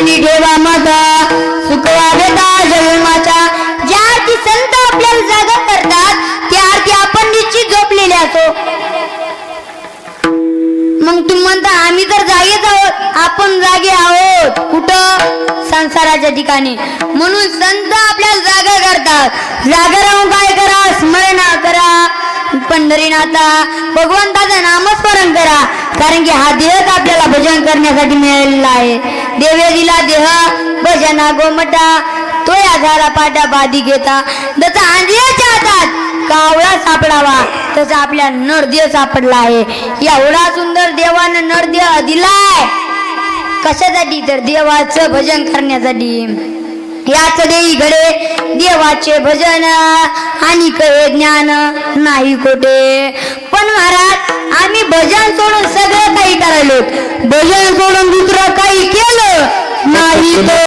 चरणी ठेवा माता सुखवा देता जन्माच्या. ज्या आरती संत आपल्याला जागा करतात त्या आरती आपण निश्चित झोपलेले असो. मग तुम्ही म्हणता आम्ही तर जागेच आहोत. आपण जागे आहोत कुठं? संसाराच्या ठिकाणी. म्हणून संत आपल्याला जागा करतात. जागा राहून काय करा? स्मरण करा पंढरीनाथा, भगवंताचं नामस्मरण करा. कारण की हा देहच आपल्याला भजन करण्यासाठी मिळालेला आहे. देवे दिला देह भजना गोमटा, तो या झाला पाटा बाधी घेता. जसा आंधळ्याच्या हातात कावळा सापडावा तसा आपल्या नरदेह सापडला आहे. एवढा सुंदर देवानं नरदेह दिलाय कशासाठी? तर देवाचं भजन करण्यासाठी. याच देई घडे देवाचे भजन आणि कळे ज्ञान नाही खोटे. पण महाराज आम्ही भजन सोडून सगळं काही करायलो, भजन सोडून दुसरं काही केलं नाही.